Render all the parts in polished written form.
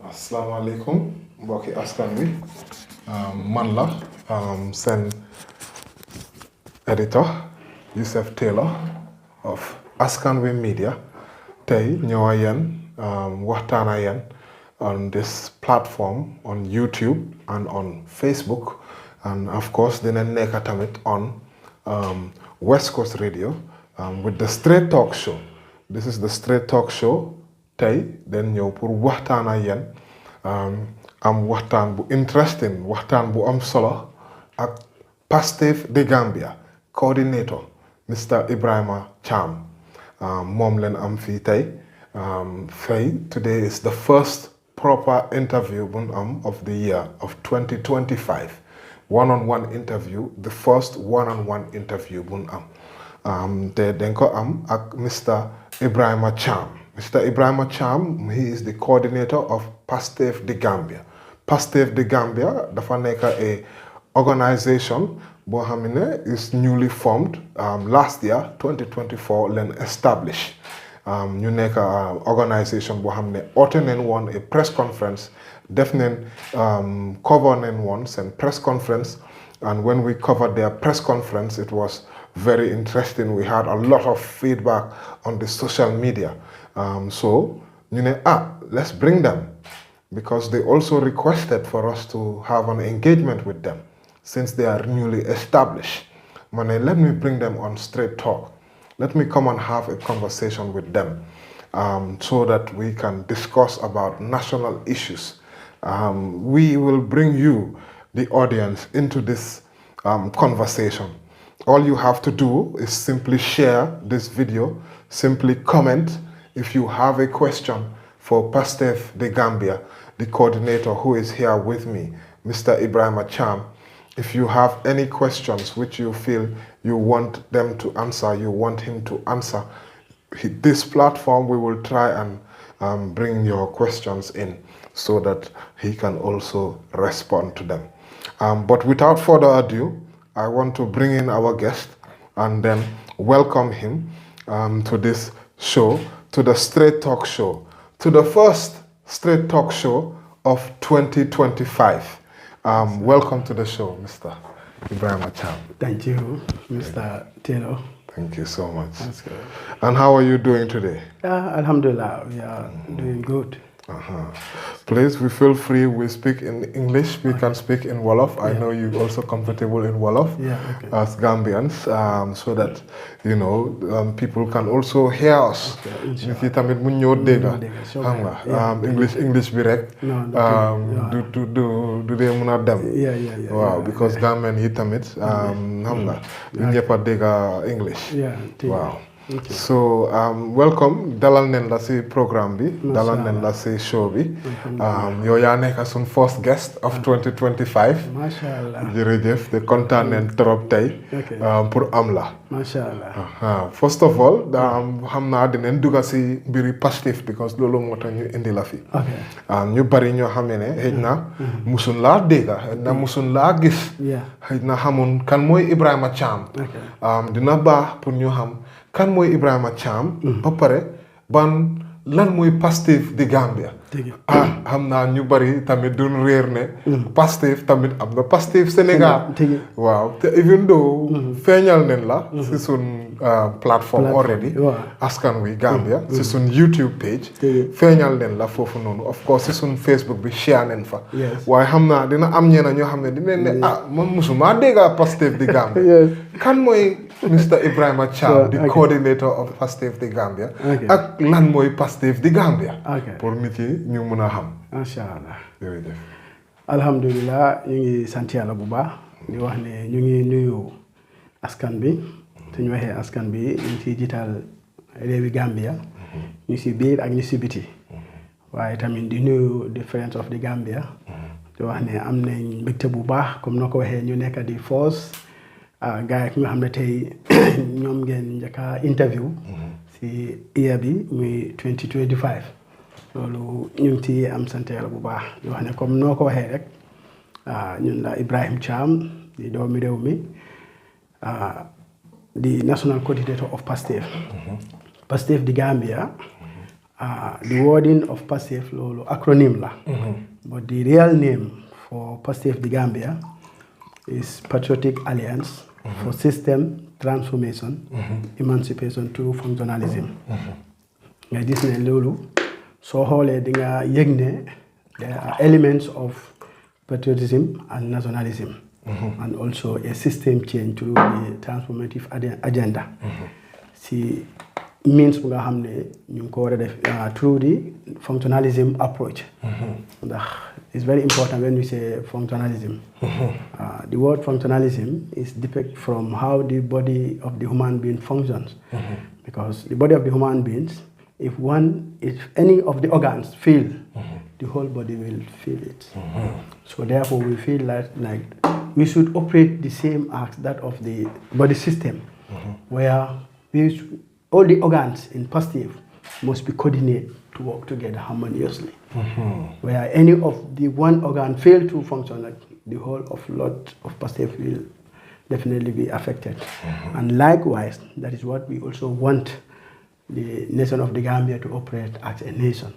Assalamualaikum mbokki askan wi man la sen editor Yusuf Taylor of Askan Wi Media tey ñëwa yeen waxtaana yeen on this platform on YouTube and on Facebook and of course dina nekk tamit on West Coast Radio with the Straight Talk Show. This is the Straight Talk Show tey den ñëw pour waxtaana yeen am waxtaan bu interesting waxtaan bu am solo ak PASTEF Gambia coordinator Mr. Ebrima Cham moom leen am fii tey today is the first proper interview bun am of the year of 2025 one-on-one interview, the first one-on-one interview bun am te den ko am ak Mr. Ebrima Cham. Mr. Ebrima Cham, he is the coordinator of PASTEF Gambia. PASTEF Gambia dafa nekk a organization boo xam ne is newly formed last year 2024 leen established ñu nekk organisation boo xam ne oote neen woon a press conference def neen cover neen woon seen press conference and when we covered their press conference it was very interesting. We had a lot of feedback on the social media. So, you know, let's bring them because they also requested for us to have an engagement with them since they are newly established. Mane, let me bring them on Straight Talk. Let me come and have a conversation with them so that we can discuss about national issues. We will bring you, the audience, into this conversation. All you have to do is simply share this video, simply comment if you have a question for PASTEF Gambia, the coordinator who is here with me, Mr. Ebrima Cham. If you have any questions which you feel you want them to answer, you want him to answer, this platform we will try and bring your questions in so that he can also respond to them. But without further ado, I want to bring in our guest and then welcome him to this show, to the Straight Talk Show, to the first Straight Talk Show of 2025. Welcome to the show, Mr. Ebrima Cham. Thank you, Mr. Taylor. Thank you so much. That's good. And how are you doing today? Alhamdulillah, we are doing good. Please, we feel free. We speak in English. We can speak in Wolof. I know you're also comfortable in Wolof as Gambians, so that you know people can also hear us. English bi rek. Du dee mën a dem. Waaw, because Gambian yi tamit xam nga du ñëpp a dégg English. Waaw. Okay. So welcome dalal nen la si programme bi dalal nen la si show bi yow yaa nekk sun first guest of 2025 mashallah jërëjëf te kontaan nen trop tey pour am la mashallah first of all xam naa dinañ dugga si mbiri PASTEF because loolu moo tax ñu indi la fi ñu bari ñoo xam ne xëy na musun laa dégga xëy na musun laa gis xëy na xamun kan mooy Ebrima Cham dina baax pour ñu xam kan mooy Ebrima Cham ba pare ban lan mooy PASTEF Gambia xam naa ñu bari tamit duñ réer ne PASTEF tamit am na PASTEF Sénégal waaw te even though feeñal nen la si sun platform already Askan Wi Gambia si sun YouTube page feeñal nen la foofu noonu of course si sun Facebook bi share nen fa waaye xam naa dina am ñeena ñoo xam ne dinañ ne man musuma dégga PASTEF Gambia kan mooy Mr. Ebrima Cham, the coordinator of PASTEF Gambia. Ak lan mooy PASTEF Gambia. Pour nit yi ñu mën a xam. Masha Allah. Jërëjëf. Alhamdulillah ñu ngi sant Yàlla bu baax di wax ne ñu ngi nuyu askan bi suñu waxee askan bi ñu ci jiital réewi Gambia ñu ci biir ak ñu ci biti waaye tamit di nuyu the friends of the Gambia di wax ne am nañ mbégte bu baax comme noo ko waxee ñu nekk di force gars yi nga xam ne tey ñoom ngeen njëkk a interview si year bi muy 2025 loolu ñu ngi ci am sant Yàlla bu baax di wax ne comme noo ko waxee rek ñun la Ebrima Cham di doomi réew mi di national coordinator of PASTEF PASTEF Gambia the wording of PASTEF lolo acronym la. But the real name for PASTEF Gambia is Patriotic Alliance for System Transformation, Emancipation through Functionalism. Nga gis ne lolu so xolé di nga yegne there are elements of patriotism and nationalism, and also a system change through the transformative agenda. See, means we have through the functionalism approach. It's very important when we say functionalism. The word functionalism is depict from how the body of the human being functions, because the body of the human beings, if any of the organs fail, the whole body will feel it. So therefore, we feel like we should operate the same as that of the body system, where all the organs in PASTEF must be coordinated to work together harmoniously. Where any of the one organ fail to function, like the whole of lot of PASTEF will definitely be affected. And likewise, that is what we also want the nation of the Gambia to operate as a nation,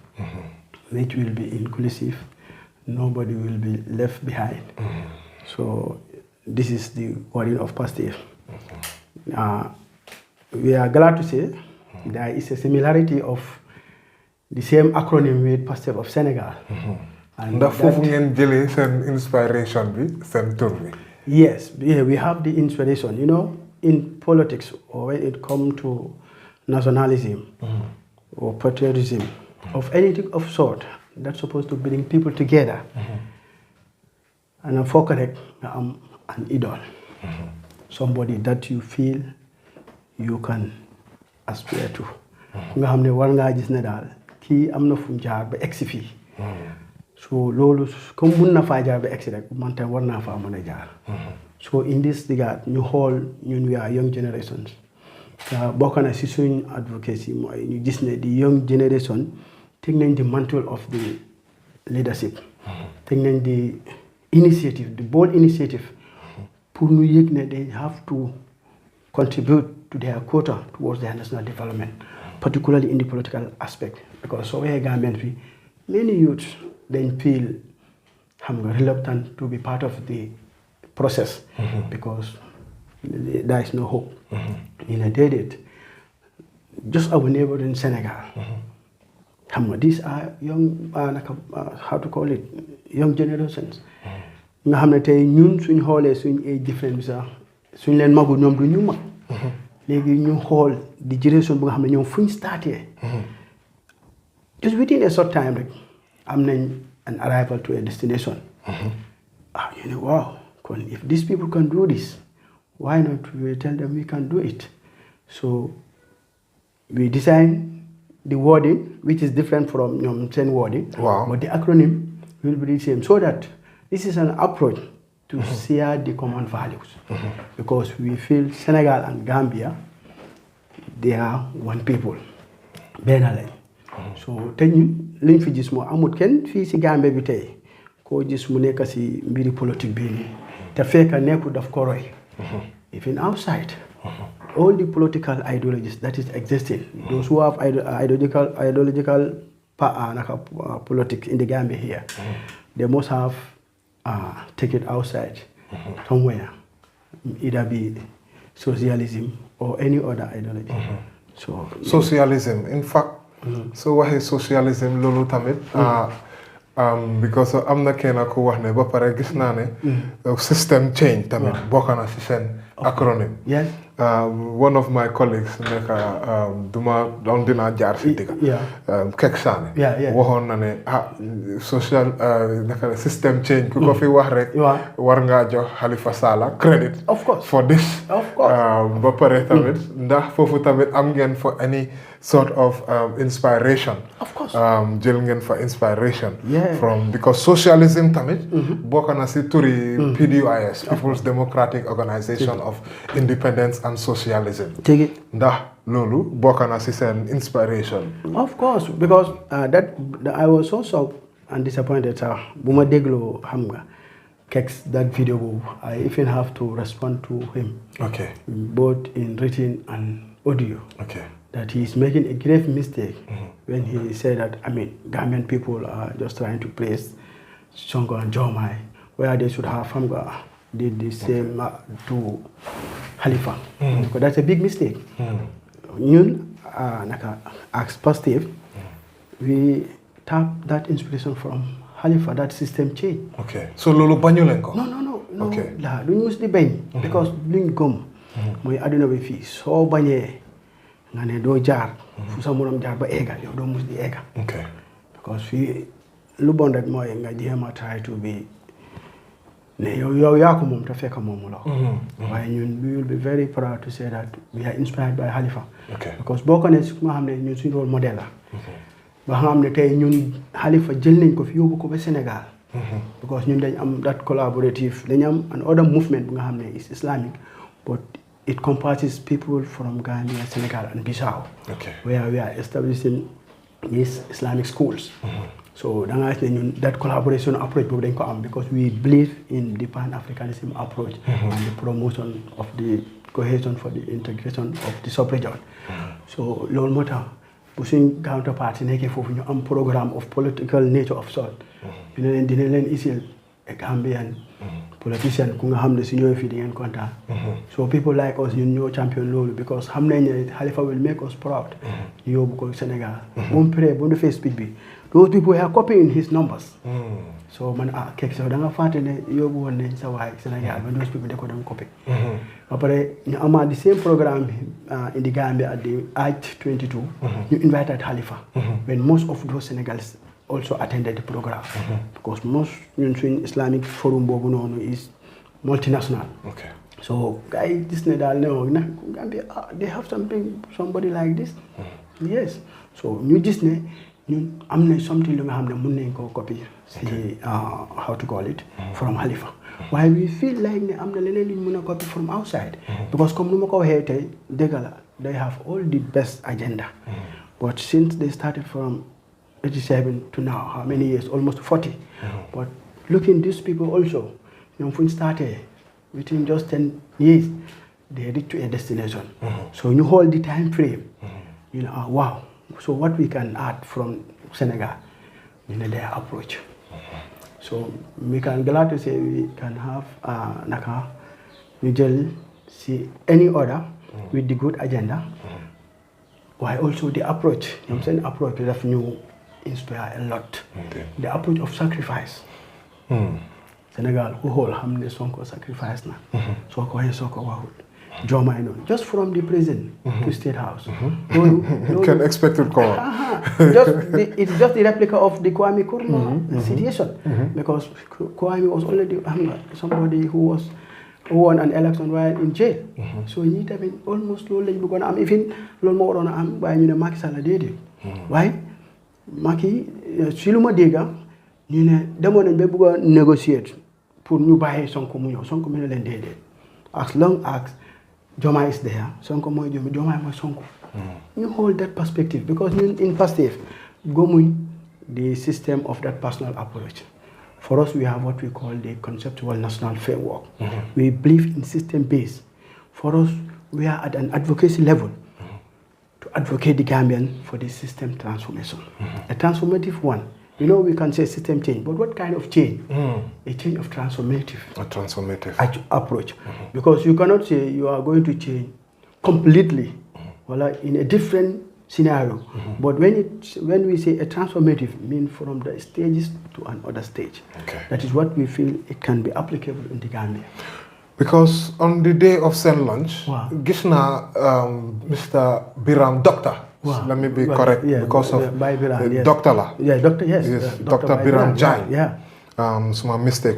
which will be inclusive. Nobody will be left behind. So this is the wording of PASTEF. We are glad to say there is a similarity of the same acronym with PASTEF of Senegal. And that inspiration yes, we have the inspiration. You know, in politics, or when it comes to nationalism or patriotism of anything of sort, that's supposed to bring people together. And for correct, I'm an idol. Somebody that you feel you can aspire to. Nga xamne war nga gis ne dal ki amna fu jaar ba exi fi. So lolu comme mën na fa jaar ba exi rek man tam war na fa mëna jaar. So in this regard ñu xol ñun we are young generations. Bokk na ci suñ advocacy moy ñu gis ne the young generation take nañ the mantle of the leadership. Take nañ the initiative, the bold initiative pour ñu yek ne they have to contribute to their quota towards their national development, particularly in the political aspect. Because so we Gambian, many youths then feel reluctant to be part of the process because there is no hope. In a day, just our neighbor in Senegal, these are young, how to call it, young generations. Nga xamne tay ñun suñ xolé suñ age difference suñ leen magu ñom du ñu mag légui ñu xol di generation bu nga xamne ñom fuñ starté just within a short time rek am nañ an arrival to a destination. You know, wow, if these people can do this, why not we tell them we can do it? So we design the wording, which is different from same wording, but the acronym will be the same, so that this is an approach to share the common values, because we feel Senegal and Gambia, they are one people. Benale. So tey ñun liñ fi gis moo amut kenn fii si Gambie bi tey koo gis mu nekk si mbiri politique bii nii te fekk nekkul daf ko roy. Even outside, all the political ideologies that is existing, those who have ideological politics in the Gambia here, they must have take it outside somewhere, either be socialism or any other ideology. So socialism, in fact, so what is socialism lolu tamit because am na kenn ko wax ne ba pare gis naa ne system change tamit bokk na ci seen acronym. Yes. One of my colleagues nekk dinaa jaar si digga Kek Sane waxoon na ne social naka system change ku ko fi wax rek war ngaa jox Halifa Sallah credit of course for this. Of course. Ba pare tamit ndax foofu tamit am ngeen for any sort of inspiration. Of course. Jël ngeen for inspiration from, because socialism tamit bokk na si turi PDOIS, People's Democratic Organization of Independence and Socialism. Ndax loolu bokk na si seen inspiration. Of course, because that I was so shocked and disappointed bu ma dégloo xam nga Kek's that video I even have to respond to him. Okay. Both in written and audio. Okay. that he's making a grave mistake when he said that, I mean, Gambian people are just trying to praise Sonko and Jomai, where they should have did the same to Halifa. Because that's a big mistake. As PASTEF, we tap that inspiration from Halifa, that system change. Okay. So lolo banyolenko? No. Okay. La, don't use the bany because luñ gom moy aduna bi fi so bañé nga né do jaar fu sa morom jaar ba égal yow do mus di égal. Okay. Because fi lu bon rek moy nga jéma try to be ne yow ya ko mom ta fekk mom la. Why ñun we will be very proud to say that we are inspired by Halifa. Okay. Because boko né nga xamné ñun suñu role model la. Ba xamné tay ñun Halifa jël nañ ko fi yobu ko ba Sénégal. Because ñun dañ am that collaborative dañ am an other movement bu nga xamné is Islamic but it comprises people from Gambia, Senegal and Bissau. Okay. Where we are establishing these Islamic schools. So that collaboration approach dañ ko am because we believe in the Pan-Africanism approach and the promotion of the cohesion for the integration of the sub-region. So loolu moo tax bu suñ counterpart nekkee foofu ñu am programme of political nature of sort. Dina leen isil a Gambian politician ku nga xam ne si ñëwee fii di ngeen kontaan. So people like us ñun ñoo champion loolu because xam nañ ne Halifa will make us proud. ñu yóbbu ko Sénégal. bu mu paree bu mu defee speech bi those people are copying his numbers. So man kekk sax da nga fàtte ne yóbbu woon nañ sa waay Sénégal ba those people da ko dem copy. Ba pare ñu amaat the same programme in the Gambia at the age 22. ñu invited Halifa. When most of those Senegalese also attended the program because most Islamic forum bobu nonu is multinational. Okay. So guys, this ne dal Gambia they have somebody like this. Yes. So ñu gis ne ñun am na something lu nga xam ne mën nañ ko copy si how to call it from Halifa. While we feel like ne am na leneen lu ñu mën a copy from outside because comme nu ma ko waxee tey dëgg la they have all the best agenda. But since they started from 87 to now, how many years? Almost 40. But looking these people also, when we started, within just 10 years, they reach to a destination. So you hold the time frame, you know, wow. So what we can add from Senegal, you know, their approach. So we can glad to say we can have Naka, Nigel, see any other with the good agenda. Why also the approach, you know I'm saying, approach we have new inspire a lot. Okay. The approach of sacrifice. Senegal, who hold Hamne Sonko sacrifice na. Soko he Soko wahul. Joma ino. Just from the prison to State House. You can expect it call. It's just the replica of the Kwame Nkrumah situation. Because Kwame was already somebody who won an election while in jail. So he need to be almost slowly gonna even more on am by Macky Sall did. Why? Macky si lu ma dégg ñu ne demoon nañ ba bëgg a négocier pour ñu bàyyi Sonko mu ñëw Sonko mu ne leen déedéet as long as Diomaye is there Sonko mooy Diomaye mooy Sonko. ñu hold that perspective because ñun in PASTEF gomuñ the system of that personal approach. For us, we have what we call the conceptual national framework. We believe in system based. For us, we are at an advocacy level. Advocate the Gambian for the system transformation. A transformative one. You know, we can say system change, but what kind of change? A change of transformative. A transformative approach. Because you cannot say you are going to change completely in a different scenario. But when we say a transformative, mean from the stages to another stage. Okay. That is what we feel it can be applicable in the Gambia. Because on the day of St. Lunch, Gishna, Mr. Biram, doctor, let me be correct, because of Biram, doctor la. Yeah, doctor, yes. Dr. Biram Jain. Yeah. So my mistake.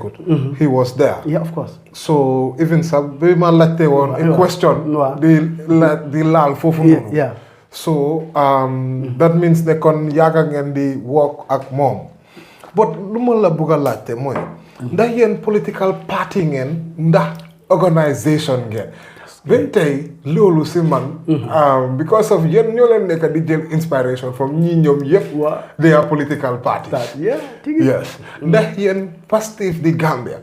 He was there. Yeah, of course. So even Birima latte one a question, the lal fofu. Yeah. So that means they can yaga and the work at mom. But lumala buga latte moy. Ndax yeen political party ngeen ndax organisation ngeen ben tay lolu ci man because of yeen ñoo leen nekk di jël inspiration from ñi ñoom yépp they are political parties. Yes. Ndax yeen PASTEF the Gambia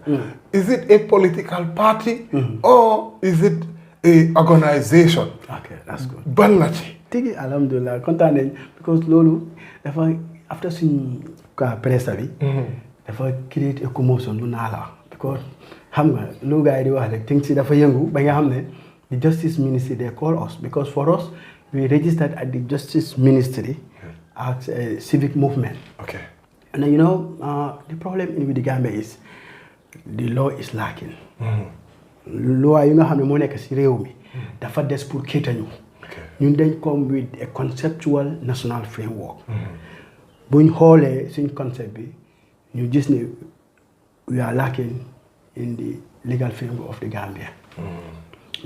is it a political party or is it a organisation? Okay, that's good. Ban la ci tigi alhamdulillah kontaan nañ because loolu dafa after suñ presse bi dafa create a commotion mun naa la because xam nga lu gars yi di wax rek things si dafa yëngu ba nga xam ne the justice ministry they call us because for us we registered at the justice ministry as a civic movement. Okay. And you know the problem with the Gambia is the law is lacking. Law yi nga xam ne moo nekk si réew mi dafa des pour kéeta ñu. ñun dañ come with a conceptual national framework. buñ xoolee suñ concept bi ñu gis ne we are lacking in the legal framework of the Gambia.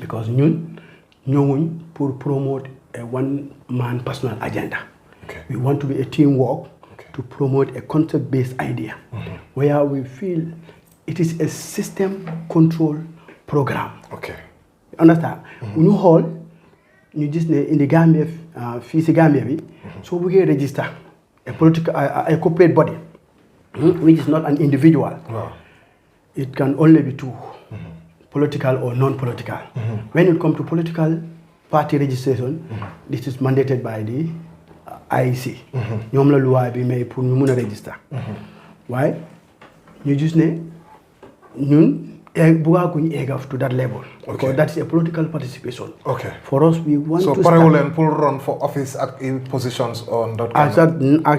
Because ñun ñëwuñ pour promote a one man personal agenda. We want to be a teamwork to promote a concept-based idea where we feel it is a system control program. Okay. Understand? When you hold, you just in the Gambia, fii Gambia bi, so we can register a political, a corporate body, which is not an individual. Wow. It can only be two, political or non-political. When it comes to political party registration, this is mandated by the IEC. ñoom la loi bi may pour ñu mun a register. waaye ñu gis ne ñun bugaaguñ egg to that level. Because that is a political participation. Okay. For us, we want to. So parewulen pour run for office in positions on that. As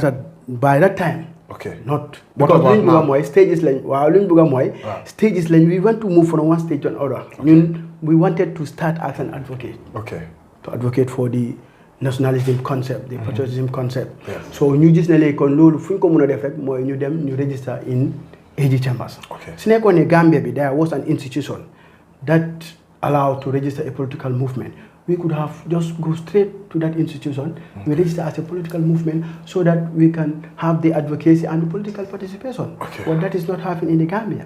at by that time. Okay. Not what about now? Stages lañ waaw luñ bëgg a mooy. Stages lañ we want to move from one stage to another. ñun we wanted to start as an advocate. Okay. To advocate for the nationalism concept, the patriotism concept. So ñu gis ne léegi kon loolu fu ñu ko mën a def rek mooy ñu dem ñu register in AG chambers. Su nekkoon ne Gambia bi there was an institution that allowed to register a political movement. We could have just go straight to that institution. We register as a political movement so that we can have the advocacy and the political participation. But that is not happening in the Gambia.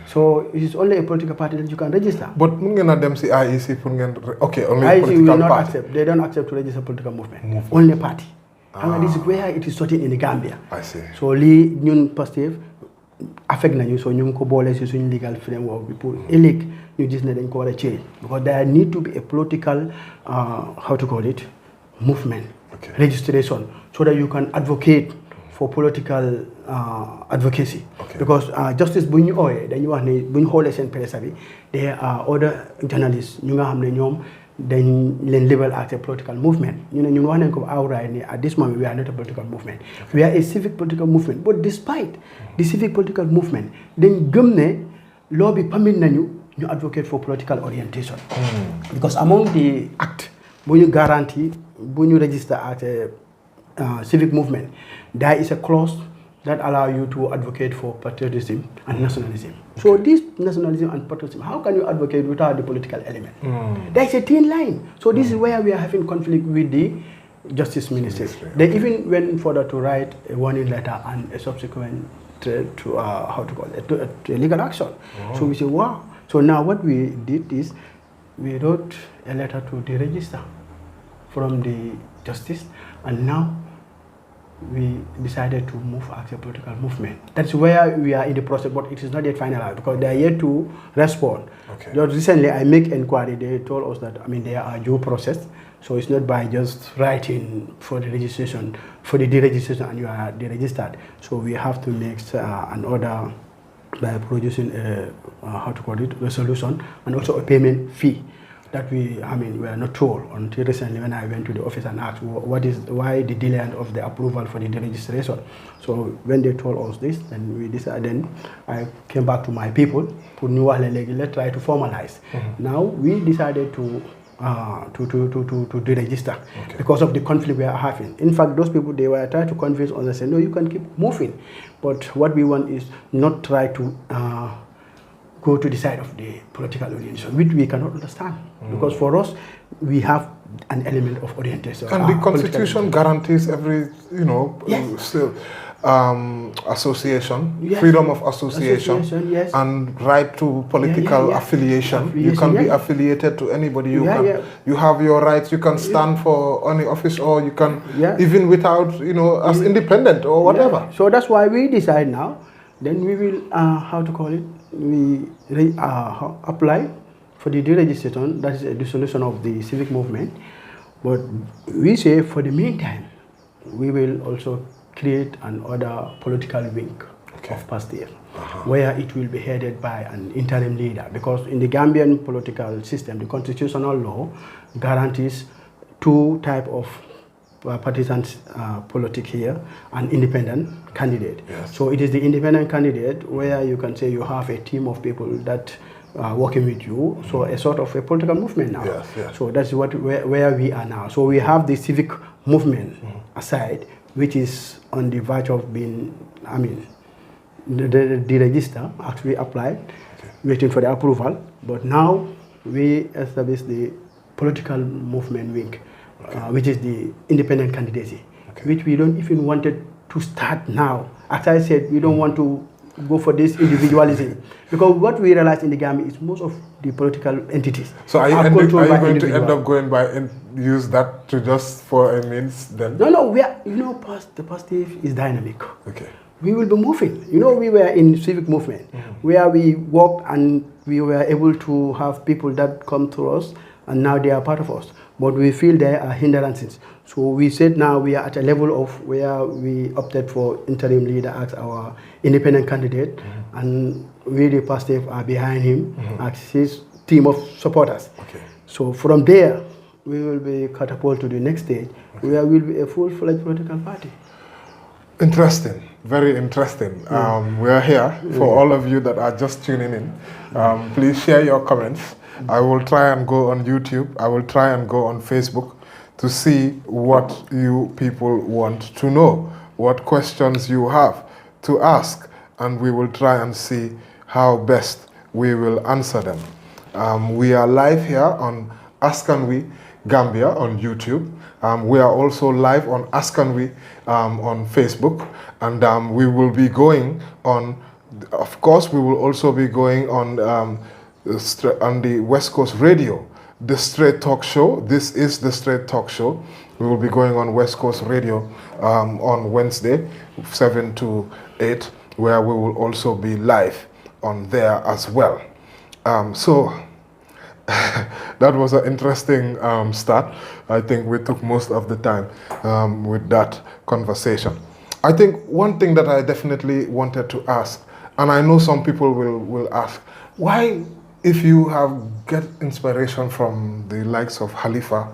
So it is only a political party that you can register. But mungkin dem si IEC pun only IEC political will not party. accept. They don't accept to register political movement. Only party. And this is where it is sorted in the Gambia. I see. So li ñun PASTEF affect nañu so ñu ko bolé ci suñu legal framework bi pour ëllëg ñu gis ne dañ ko wara change because there need to be a political how to call it movement registration so that you can advocate for political advocacy because justice bu ñu ooyee dañuy wax ne bu ñu xoolee seen presse bi there are other journalists ñu nga xam ne ñoom dañ leen label as a political movement ñu ne ñun wax nañ ko outright ni at this moment we are not a political movement we are a civic political movement but despite the civic political movement dañ gëm ne law bi permit nañu ñu advocate for political orientation because among the act bu ñu guarantee bu ñu register as a civic movement there is a clause that allow you to advocate for patriotism and nationalism. So this nationalism and patriotism, how can you advocate without the political element? There is a thin line. So this is where we are having conflict with the Justice Ministry. They even went further to write a warning letter and a subsequent to how to call it, to a legal action. So we say, wow. So now what we did is we wrote a letter to the register from the Justice, and now we decided to move as a political movement. That's where we are in the process, but it is not yet finalized because they are yet to respond. Just recently, I make inquiry. They told us that there are due process, so it's not by just writing for the registration, for the deregistration, and you are deregistered. So we have to make an order by producing a how to call it resolution and also a payment fee. That we are not told until recently when I went to the office and asked why the delay of the approval for the deregistration. So when they told us this, then we decided. Then I came back to my people. Let's try to formalize. Now we decided to deregister because of the conflict we are having. In fact, those people they were trying to convince us and say, no, you can keep moving, but what we want is not try to go to the side of the political orientation, which we cannot understand. Because for us, we have an element of orientation. And the Constitution guarantees every, association, freedom of association, and right to political affiliation. You can be affiliated to anybody. You have your rights. You can stand for any office, or you can even without, as independent or whatever. So that's why we decide now. Then we will, how to call it? We apply for the deregistration. That is a dissolution of the civic movement. But we say for the meantime, we will also create another political wing of PASTEF, where it will be headed by an interim leader. Because in the Gambian political system, the constitutional law guarantees two types of partisan politics here, an independent candidate. Yes. So it is the independent candidate where you can say you have a team of people that are working with you, so a sort of a political movement now. Yes, yes. So that's where we are now. So we have the civic movement aside, which is on the verge of being, I mean, the register actually applied, waiting for the approval. But now we establish the political movement wing, which is the independent candidacy, which we don't even wanted to start now. As I said, we don't want to go for this individualism, because what we realize in the Gambia is most of the political entities. So are you going to end up going by and use that to just for a means then? No, we are, the PASTEF is dynamic. Okay. We will be moving. We were in civic movement where we worked and we were able to have people that come to us, and now they are part of us. But we feel there are hindrances. So we said now we are at a level of where we opted for interim leader as our independent candidate, and we, the PASTEF, are behind him as his team of supporters. Okay. So from there, we will be catapulted to the next stage, where we will be a full-fledged political party. Interesting, very interesting. We are here for all of you that are just tuning in. Please share your comments. I will try and go on YouTube. I will try and go on Facebook to see what you people want to know, what questions you have to ask, and we will try and see how best we will answer them. We are live here on Askanwi Gambia on YouTube. We are also live on Askanwi on Facebook, and we will be going on, of course, we will also be going on the West Coast Radio, the Straight Talk Show. This is the Straight Talk Show. We will be going on West Coast Radio on Wednesday, 7 to 8, where we will also be live on there as well. So that was an interesting start. I think we took most of the time with that conversation. I think one thing that I definitely wanted to ask, and I know some people will ask, why, if you have get inspiration from the likes of Khalifa,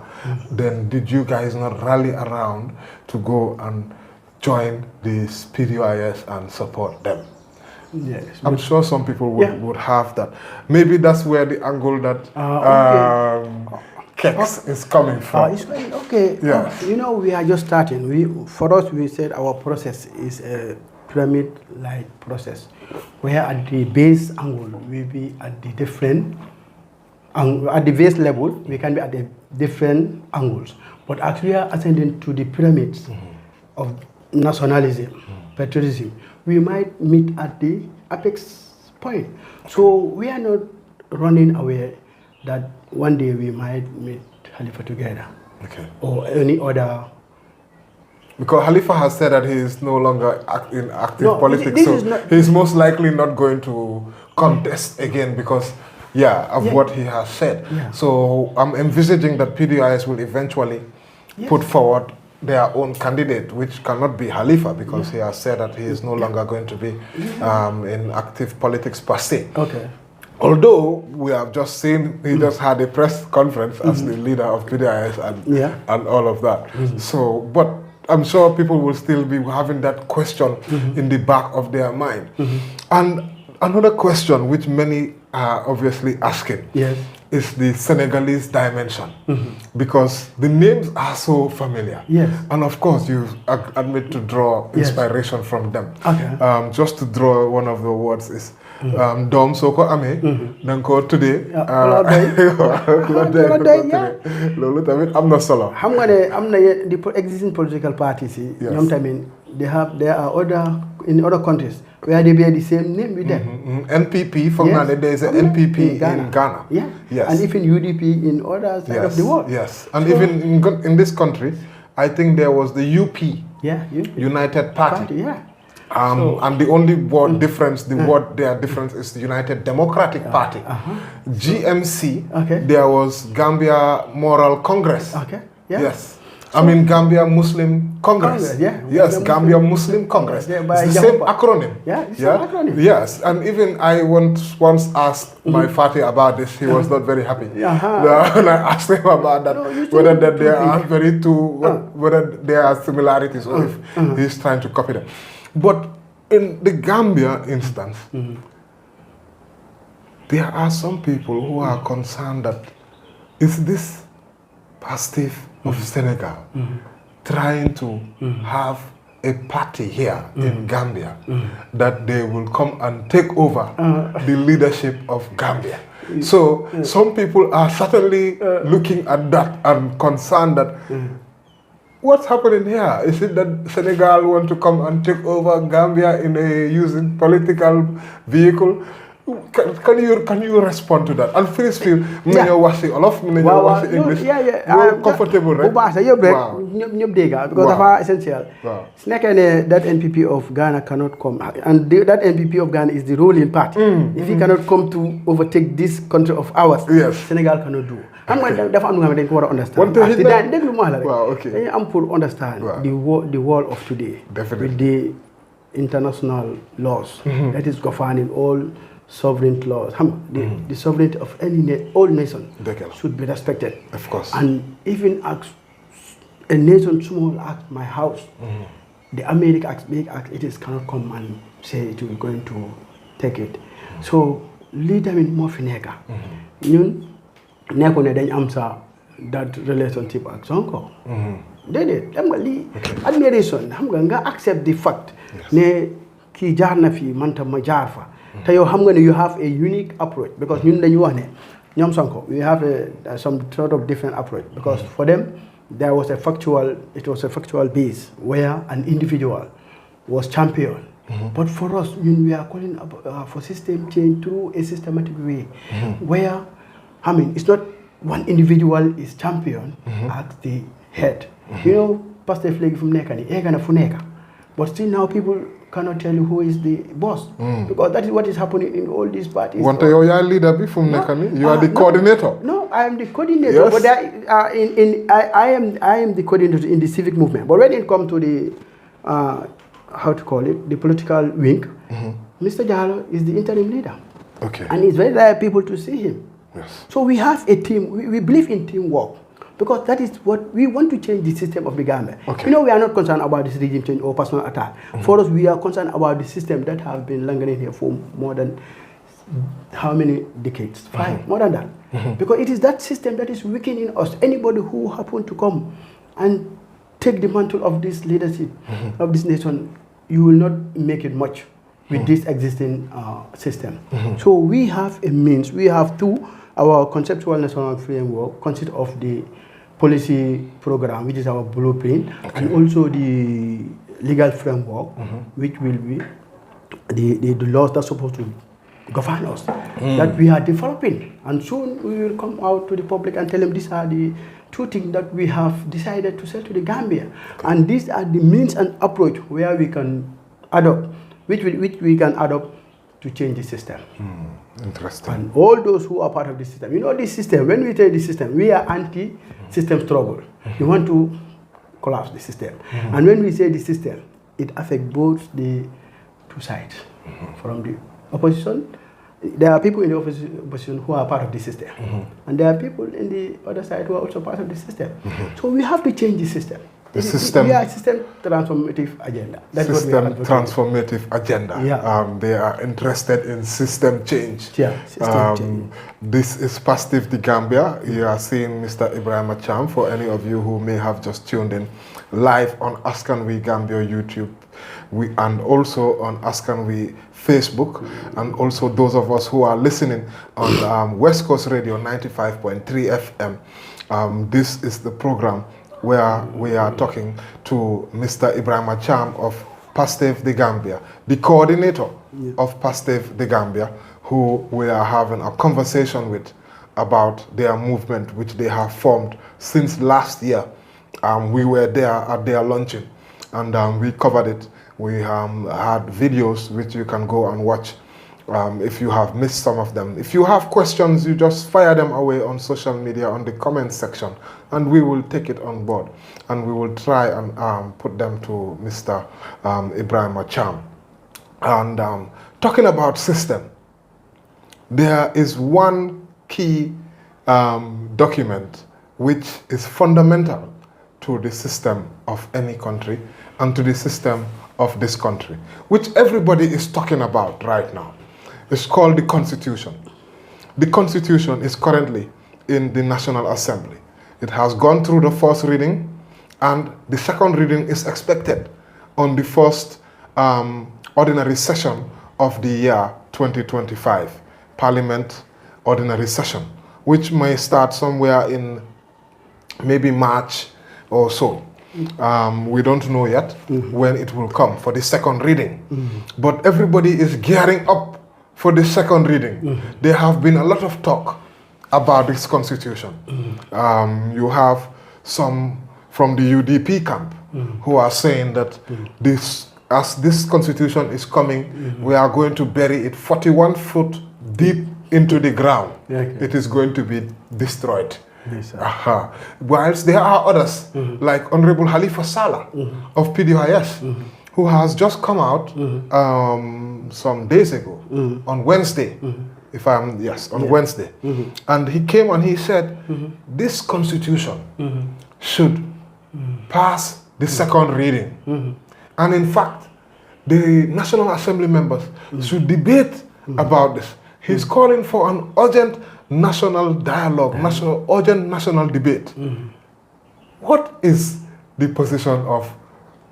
then did you guys not rally around to go and join the PDIS and support them? Yes, I'm sure some people would have that. Maybe that's where the angle that Kex is coming from. Okay. Yes. We are just starting. For us, we said our process is a pyramid-like process, where at the base angle we be at the different, at the base level we can be at the different angles, but as we are ascending to the pyramids of nationalism, patriotism, we might meet at the apex point. So we are not running away that one day we might meet Khalifa together, or any other. Because Khalifa has said that he is no longer in active politics, so he's most likely not going to contest again because, of what he has said. Yeah. So I'm envisaging that PDIS will eventually put forward their own candidate, which cannot be Khalifa, because he has said that he is no longer going to be in active politics per se. Okay. Although we have just seen he just had a press conference as the leader of PDIS and all of that. So, but I'm sure people will still be having that question in the back of their mind. And another question which many are obviously asking is the Senegalese dimension, because the names are so familiar. And of course you admit to draw inspiration from them. Just to draw one of the words is Dom Soko Ame, Nanko today. I'm not solo. The existing political parties, there are in other countries where they bear the same name with them. NPP, for Ghana, there is an NPP in Ghana. And even UDP in other side of the world. And even in this country, I think there was the UP, United Party. And the only word difference, their difference is the United Democratic Party. GMC, there was Gambia Moral Congress. Yeah. Yes. I mean Gambia Muslim Congress. Yes, Gambia Muslim Congress. Yeah, it's the same acronym. Yeah, it's the same acronym. Yes, and even I once asked my Fati about this. He was not very happy. When I asked him about that, whether that they are whether there are similarities or if he's trying to copy them. But in the Gambia instance, there are some people who are concerned that is this PASTEF of Senegal trying to have a party here in Gambia that they will come and take over the leadership of Gambia. So some people are certainly looking at that and concerned that what's happening here? Is it that Senegal want to come and take over Gambia in a using political vehicle? Can you respond to that? And please feel English. More comfortable, right? Because of our essential. That NPP of Ghana cannot come, and that NPP of Ghana is the ruling party. If he cannot come to overtake this country of ours, Senegal cannot do. I'm going to understand. I'm for understand the world of today with the international laws that is governing all sovereign laws. The sovereignty of all nations should be respected. Of course. And even a nation small act, my house, the American acts, big act, it is cannot come and say it will going to take it. So leader in more finega. Nekone dañ am sa that relationship ak Sonko. Déedéet xam nga lii admiration xam nga accept the fact ne kii jaar na fi man tam ma jaar fa te yow xam nga ne you have a unique approach because ñun dañu wax ne ñoom Sonko we have some sort of different approach because for them it was a factual base where an individual was champion. But for us, we are calling for system change through a systematic way where it's not one individual is champion at the head. You know, PASTEF flag from Nekani, but still now people cannot tell you who is the boss because that is what is happening in all these parties. Want you are leader from Nekani? You are the coordinator. No, I am the coordinator. Yes. But I am the coordinator in the civic movement. But when it comes to the the political wing, Mr. Jallo is the interim leader. Okay. And it's very rare people to see him. Yes. So we have a team, we believe in teamwork because that is what we want to change the system of the Gambia. Okay. You know, we are not concerned about this regime change or personal attack. For us, we are concerned about the system that have been lingering here for more than how many decades? 5, more than that. Because it is that system that is weakening us. Anybody who happen to come and take the mantle of this leadership of this nation, you will not make it much with this existing system. So we have a means, we have our conceptual national framework consists of the policy program, which is our blueprint, and also the legal framework, which will be the laws that are supposed to govern us, that we are developing. And soon we will come out to the public and tell them these are the 2 things that we have decided to sell to the Gambia. And these are the means and approach where we can adopt, which we can adopt to change the system. Interesting. And all those who are part of the system, you know, this system, when we say the system, we are anti-system struggle. We want to collapse the system. And when we say the system, it affects both the 2 sides. From the opposition, there are people in the opposition who are part of the system. And there are people in the other side who are also part of the system. So we have to change the system. We are system transformative agenda. That's system transformative agenda. Yeah. They are interested in system change. Yeah, system change. This is PASTEF Gambia. You are seeing Mr. Ebrima Cham. For any of you who may have just tuned in, live on Askan We Gambia YouTube, and also on Askan We Facebook, and also those of us who are listening on West Coast Radio 95.3 FM. This is the program where we are talking to Mr. Ebrima Cham of PASTEF Gambia, the coordinator of PASTEF Gambia, who we are having a conversation with about their movement, which they have formed since last year. We were there at their launching, and we covered it. We had videos which you can go and watch if you have missed some of them. If you have questions, you just fire them away on social media on the comment section, and we will take it on board, and we will try and put them to Mr. Ebrima Cham. And talking about system, there is one key document which is fundamental to the system of any country and to the system of this country, which everybody is talking about right now. It's called the Constitution. The Constitution is currently in the National Assembly. It has gone through the first reading, and the second reading is expected on the first ordinary session of the year 2025, Parliament ordinary session, which may start somewhere in maybe March or so. We don't know yet when it will come for the second reading. But everybody is gearing up for the second reading. There have been a lot of talk about this constitution. You have some from the UDP camp who are saying that as this constitution is coming, we are going to bury it 41 foot deep into the ground. It is going to be destroyed. Yes, Whilst there are others, like Honorable Halifa Sallah of PDIS, who has just come out some days ago, on Wednesday, Wednesday. And he came and he said, this constitution should pass the second reading. And in fact, the National Assembly members should debate about this. He's calling for an urgent national dialogue, urgent national debate. What is the position of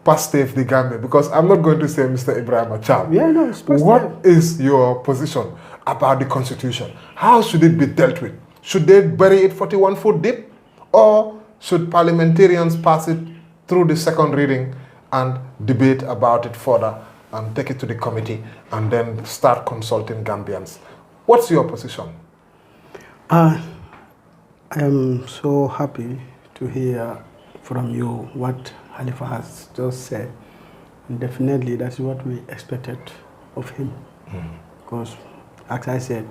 PASTEF the Gambia? Because I'm not going to say Mr. Ebrima Cham. Yeah, no, it's PASTEF. What is your position about the constitution? How should it be dealt with? Should they bury it 41 foot deep? Or should parliamentarians pass it through the second reading and debate about it further and take it to the committee and then start consulting Gambians? What's your position? I am so happy to hear from you what Halifa has just said. And definitely that's what we expected of him. Because, as I said,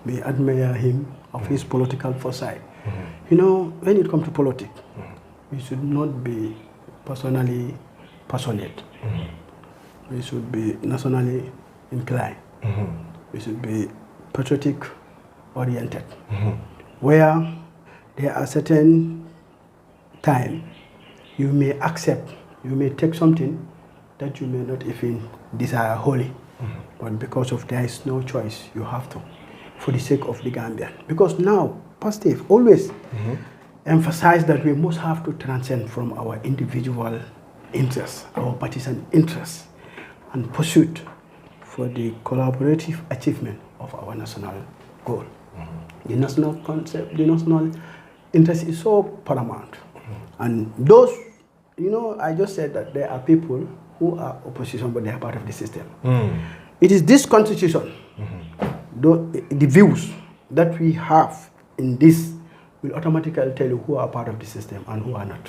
we admire him of his political foresight. You know, when it comes to politics, we should not be personally passionate. We should be nationally inclined. We should be patriotic oriented, where there are certain time you may accept, you may take something that you may not even desire wholly, but because of there is no choice, you have to, for the sake of the Gambian. Because now, PASTEF always emphasize that we must have to transcend from our individual interests, our partisan interests, and pursuit for the collaborative achievement of our national goal. The national concept, the national interest is so paramount. And those, you know, I just said that there are people who are opposition, but they are part of the system. It is this constitution, the views that we have in this will automatically tell you who are part of the system and who are not.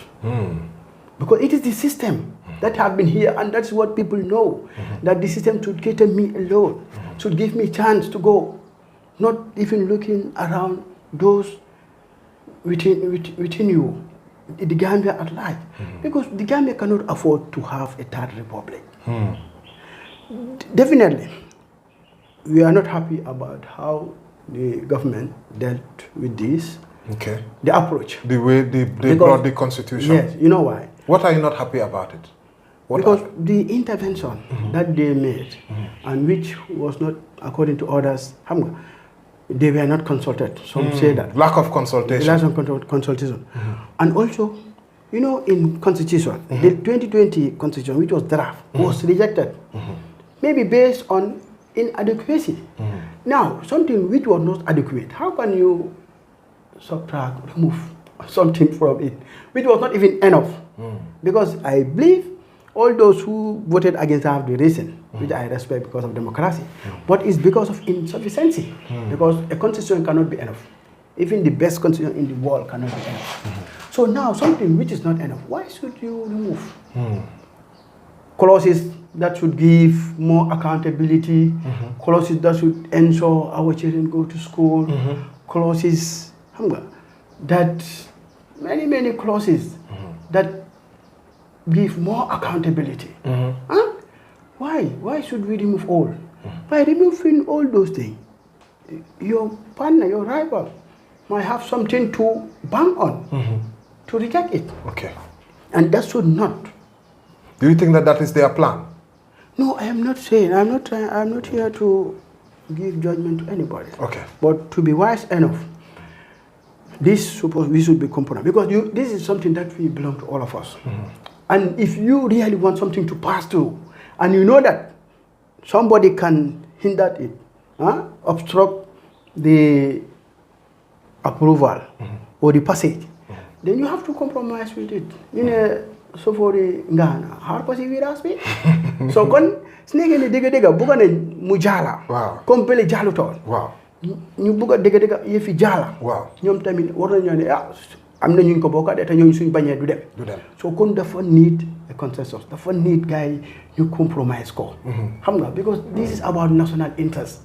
Because it is the system that have been here, and that's what people know, that the system should cater me alone, should give me a chance to go, not even looking around those within you, the Gambia at large. Because the Gambia cannot afford to have a third republic. Definitely, we are not happy about how the government dealt with this. Okay. The approach. The way they brought the constitution. Yes, you know why? What are you not happy about it? Because the intervention that they made, and which was not according to others, they were not consulted. Some say that. Lack of consultation. Lack of consultation. And also, you know, in constitution, the 2020 constitution, which was draft, was rejected. Maybe based on inadequacy. Now, something which was not adequate, how can you subtract, remove something from it, which was not even enough? Because I believe all those who voted against have the reason, which I respect because of democracy, but it's because of insufficiency, because a constitution cannot be enough. Even the best constitution in the world cannot be enough. So now something which is not enough, why should you remove clauses that should give more accountability, clauses that should ensure our children go to school, clauses that many clauses that give more accountability. Huh? Why should we remove all? By removing all those things, your partner, your rival, might have something to bank on to reject it. Okay. And that should not. Do you think that is their plan? No, I am not saying. I'm not here to give judgment to anybody. Okay. But to be wise enough, we should be component, because this is something that we belong to all of us. And if you really want something to pass through, and you know that somebody can hinder it, obstruct the approval or the passage, then you have to compromise with it. So for the Ghana, how possible we so kon snake ni dega buga ne mujala. Wow. Kompele jalu ton. Wow. Ñu buga dega yefi jala. Wow. Ñom tamit war nañu ne am na ñu ko bokka te ñooñu suñu bañé du dem. So kon dafa need a consensus. Dafa need guy you compromise ko. Xam nga, because this is about national interest.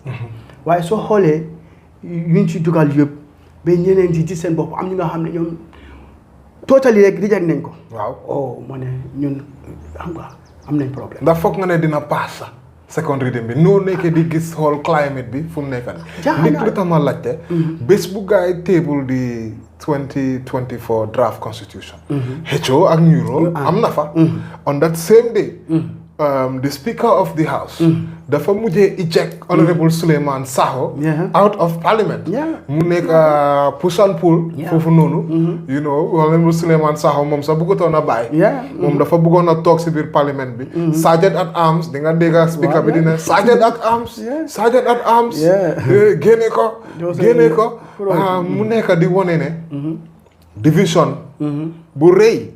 Waaye soo xoolee yuñ ci dugal yëpp ba ñeneen ci seen bopp am ñu nga xam ne ñoom totally rek reject nañ ko. Waaw. Oh, ma ne ñun xam nga am nañ problème. ndax foog nga ne dina pass second reading bi noo nekkee di gis whole climate bi fu mu nekk nii. nit lu tax ma laajte. bés bu gaay table di 2024 draft constitution. xëccoo ak ñuuroo am na fa. On that same day. The Speaker of the House. dafa mujjee eject Honorable Suleiman Saho. out of Parliament. mu nekk push and pull. foofu noonu. you know Honorable Suleiman Saho moom sax bëggatoon a bàyyi. moom dafa bëggoon a toog si biir Parliament bi. Sergeant at arms di nga dégg speaker bi dina Sergeant at arms. Sergeant at arms. génne ko. mu nekk di wone ne. division. bu rëy.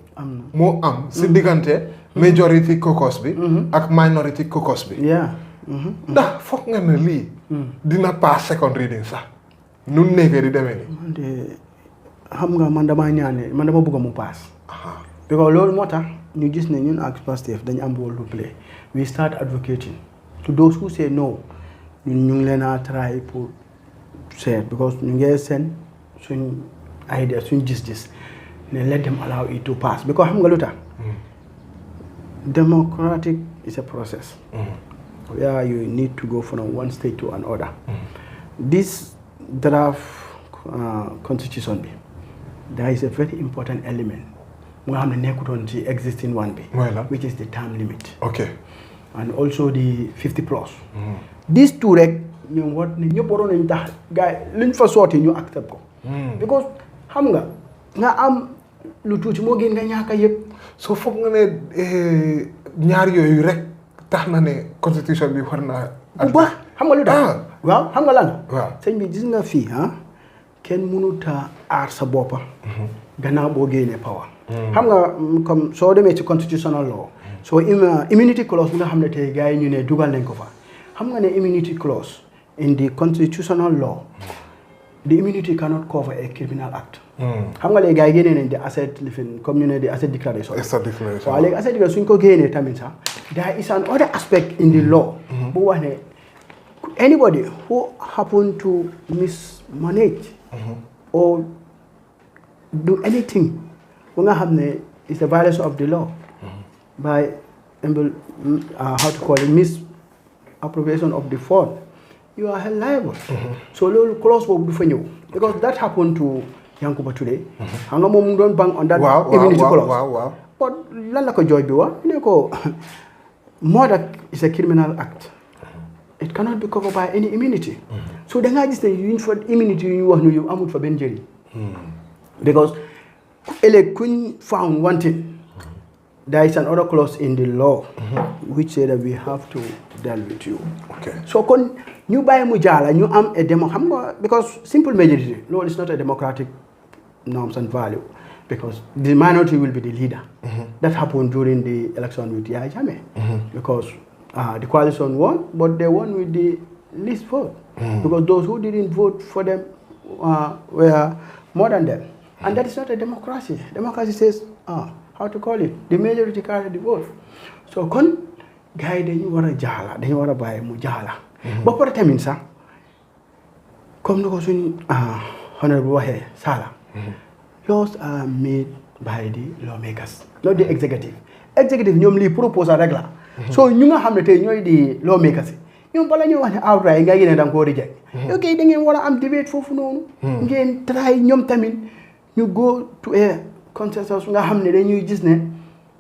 moo am si diggante. majority caucus bi ak minority caucus bi. ndax foog nga ne lii dina pass second reading sax nu nekkee di demee nii. man de xam nga man dama bëgg mu pass. because loolu moo tax ñu gis ne ñun ak PASTEF dañu am role to play. We start advocating to those who say no. ñun ñu ngi leen a try pour seet because ñu ngi seen suñ idea suñ gis-gis ne let them allow it to pass because xam nga lu tax. Democratic is a process where you need to go from one state to another. This draft constitution, there is a very important element. We have the existing one, which is the term limit. Okay. And also the 50 plus. These two, what you borrow in that guy, learn for sorting, you accept. Because Hamga, now I'm Lutuch Mogin Ganyaka. So foog nga ne ñaar yooyu rek tax na ne constitution bi war na. bu baax xam nga lu tax. waaw xam nga lan. waaw sëñ bi gis nga fii kenn mënut a aar sa boppa gannaaw boo génnee power. xam nga comme soo demee ci constitutional law. soo immunity clause bi nga xam ne tey gars yi ñu ne dugal nañ ko fa. xam nga ne immunity clause in the constitutional law. The immunity cannot cover a criminal act. xam nga léegi gars yi génnee nañ di asset lifin comme ñu ne di asset declaration. waaw léegi asset declaration suñ ko génnee tamit sax there is an other aspect in the law. bu wax ne anybody who happen to mismanage. or do anything bu nga xam ne is a violation of the law. by how to call it misappropriation of the fund. You are held liable. So loolu clause boobu du fa ñëw because that happened to Yankuba today. xam nga moom mu doon bang on that immunity clause. But lan la ko judge bi wax ne ko murder is a criminal act. It cannot be covered by any immunity. So da ngaa gis ne yuñ fa immunity yu ñu wax ne yow amul fa benn njëriñ. Because ëllëg kuñ found wanted. There is another clause in the law which say that we have to deal with you. Okay. So kon ñu bàyyi mu jaala ñu am a demo xam nga because simple majority no it's not a democratic norms and value because the minority will be the leader. That happened during the election with Yaya Jammeh because the coalition won but they won with the least vote because those who didn't vote for them were more than them and that is not a democracy. Democracy says how to call it? The majority carried the vote. So, gars yi dañu war a jaala dañu war a bàyyi mu jaala. ba pare tamit sax comme ni ko suñ honorable waxee Sala. Laws are made by the lawmakers, not the executive. Executive ñoom lii proposal rek la. so ñu nga xam ne tey ñooy di lawmakers yi ñoom bala ñuy wax ne outright nga yéene da nga koo reject. ok da ngeen war a am debate foofu noonu. ngeen try ñoom tamit ñu go to a consensus nga xam ne dañuy gis ne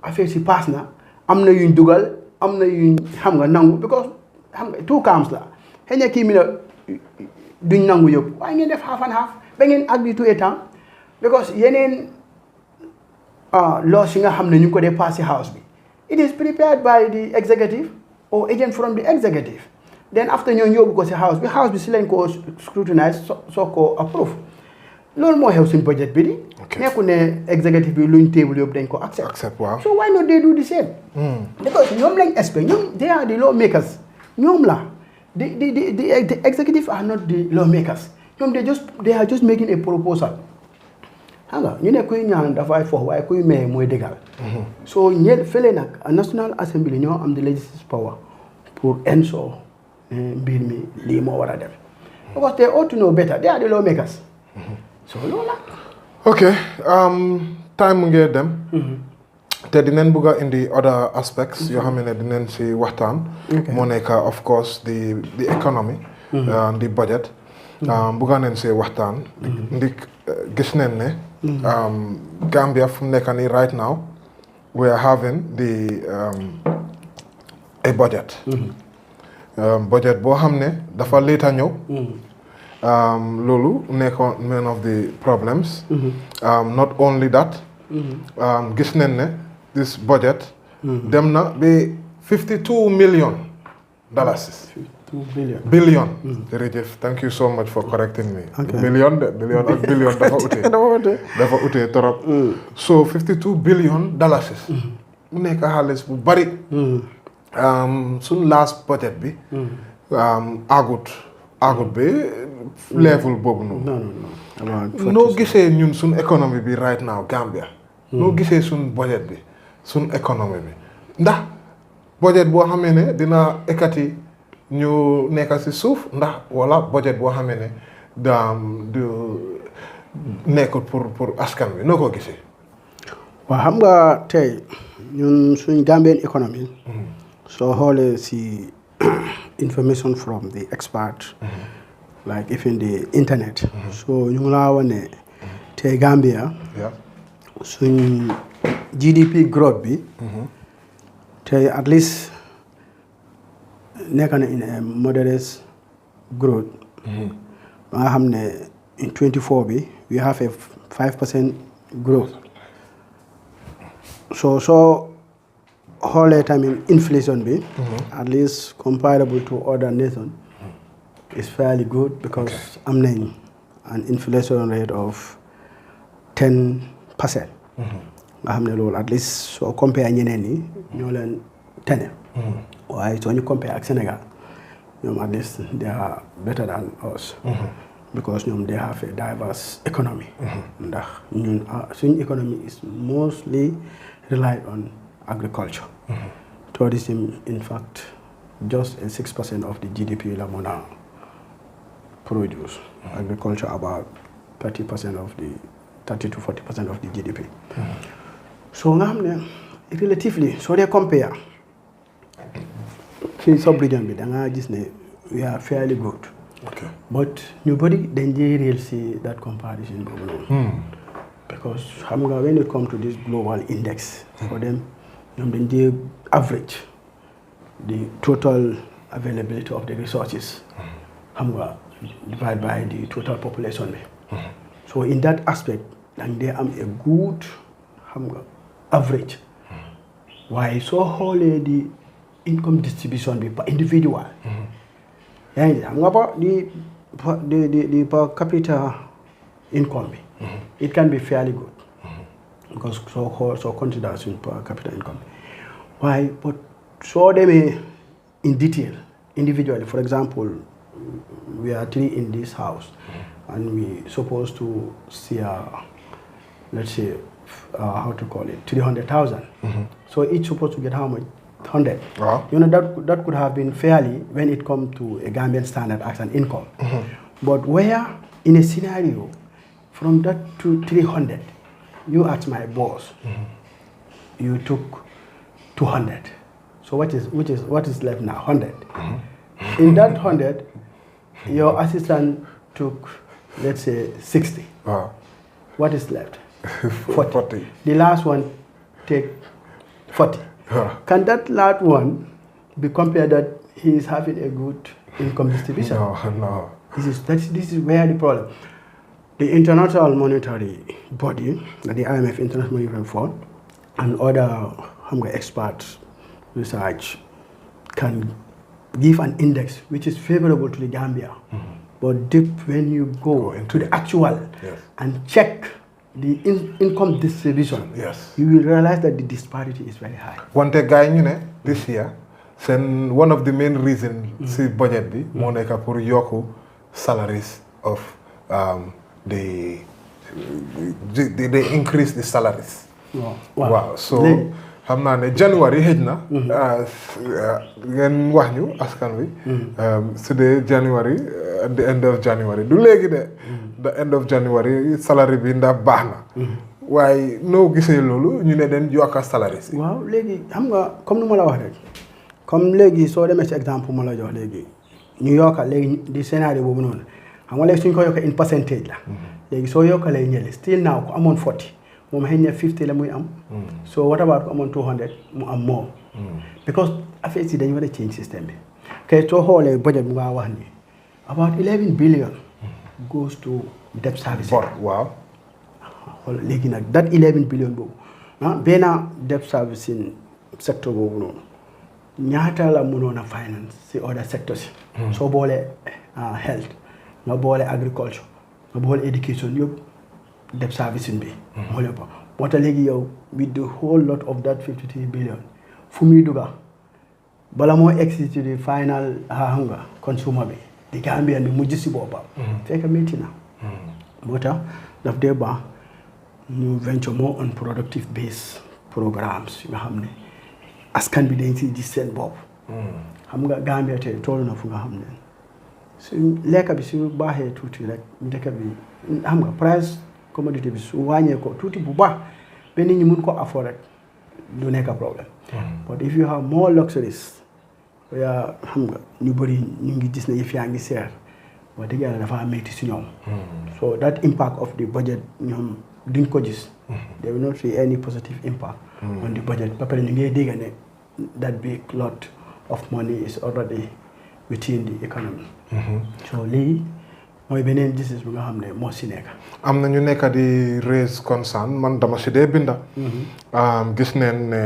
affaire si pass na am na yuñ dugal am na yuñ xam nga nangu because xam nga two camps la xëy na kii mi la duñ nangu yëpp waaye ngeen def half and half ba ngeen agree to a time because yeneen laws yi nga xam ne ñu ko dee pass si house bi it is prepared by the executive or agent from the executive then after ñoo yóbbu ko si house bi si lañ ko scrutinize soo ko approve loolu moo xew suñ budget bi di nekku ne executive bi luñ table yóbbu dañ ko accept waaw so why not they do the same because ñoom lañ expect ñoom they are the lawmakers ñoom la the executive are not the lawmakers ñoom they are just making a proposal xam nga ñu ne kuy ñaan dafay fox waaye kuy maye mooy dëggal so ñe fële nag National Assembly ñoo am the legislative power pour ensure mbir mi lii moo war a def because they ought to know better they are the lawmakers so loolu la ok time mu ngee dem te dinañ bugg a indi other aspects yoo xam ne dinañ si waxtaan moo nekk of course the economy the budget bugga nañ see waxtaan ndik gis nañ ne Gambia fu mu nekk nii right now we are having a budget budget boo xam ne dafa later ñëw loolu nekkoon one of the problems not only that gis nañ ne this budget dem na ba $52 million billion jërëjëf thank you so much for correcting me billion ak billion dafa utee torop so $52 billion mu nekk xaalis bu bari suñ last budget bi agut bi level boobu noonu noo gisee ñun suñ économie bi right now Gambia noo gisee suñ budget bi suñ économie bi ndax budget boo xamee ne dina ekkati ñu nekk si suuf ndax wala budget boo xamee ne du nekkul pour askan bi noo ko gisee waaw xam nga tey ñun suñ Gambian economy soo xoolee si information from the expert like even the internet so ñu ngi laa wane tey Gambia suñ GDP growth bi tey at least nekk na in a moderate growth ba nga xam ne in 24 bi we have a 5% growth so xoolee tamit inflation bi at least comparable to other nations is fairly good because am nañ an inflation rate of 10% nga xam ne loolu at least soo compare ñeneen ñi ñoo leen tene waaye soo ñu compare ak Sénégal ñoom at least they are better than us because ñoom they have a diverse economy ndax ñun suñ economy is mostly relied on agriculture tourism in fact just a 6% of the GDP la mën a produce agriculture about 30 to 40% of the GDP so nga xam ne relatively soo dee compare ci sub-region bi da nga gis ne we are fairly good but ñu bëri dañ dee réel si that comparison boobu noonu because xam nga when it come to this global index for them ñoom dañ dee average the total availability of the resources xam nga divided by the total population bi so in that aspect dañ dee am a good xam nga average waaye soo xoolee di income distribution bi par individual yaa ngi xam nga ba di per capita income bi it can be fairly good because soo consider suñ per capita income bi waaye but soo demee in detail individually for example we are 3 in this house and we supposed to see let's say how to call it 300,000 so each supposed to get how much 100. Wow. You know, that could have been fairly when it comes to a Gambian standard as an income. But where in a scenario from that to 300, you as my boss, you took 200. So what is left now? 100. In that 100, your assistant took, let's say, 60. Wow. What is left? 40. The last one take 40. Can that last one be compared that he is having a good income distribution? No. This is where the problem. The International Monetary Body, the IMF, International Monetary Fund, and other experts research can give an index which is favorable to the Gambia. But deep when you go into the actual and check the income distribution, you will realize that the disparity is very high. One guy, this year, one of the main reasons the budget bi moo nekk pour yokku salaries of they increase the salaries. Wow. So xam naa ne January xëj na ngeen wax ñu askan wi su dee January at the end of January du léegi de the end of January salary bi ndax baax na waaye noo gisee loolu ñu ne den yokka salaries yi. Waaw léegi xam nga comme nu ma la wax rek comme léegi soo demee ci exemple ma la jox léegi ñu yokka léegi di scénario boobu noonu xam nga léegi suñ ko yokkee in percentage la léegi soo yokkalee ñële still now ku amoon 40 moom xëy na 50 la muy am. So what about ku amoon 200 mu am more. Because affaire yi dañu war a change système bi. kay soo xoolee budget bu nga wax ni about 11 billion goes to debt service. Waaw. léegi nag that 11 billion boobu benn debt servicing secteur boobu noonu ñaata la mënoon a finance si other sectors yi. soo boolee health nga boole agriculture nga boole education yëpp debt servicing bi. moo tax léegi yow with the whole lot of that 53 billion fu muy dugga bala moo exit the final consumer bi di Gambian bi mujj si boppam. fekk métti na. moo tax daf dee baax ñu venture more on productive based programmes yi nga xam ne askan bi dañ si gis seen bopp. xam nga Gambia tey toll na fu nga xam ne su lekk bi su baaxee tuuti rek dëkk bi xam nga price commodity bi su wàññee ko tuuti bu baax ba nit ñi mun ko afford rek du nekk problème. but if you have more luxuries yaa xam nga ñu bëri ñu ngi gis ne yëf yaa ngi seer wax dëgg yàlla dafa métti si ñoom. so that impact of the budget ñoom duñ ko gis. they will not see any positive impact on the budget ba pare ñu ngi dégg ne that big lot of money is already within the economy. so lii mooy beneen gis-gis bi nga xam ne moo si nekk. am na ñu nekk di raise concern man dama si dee binda. gis neen ne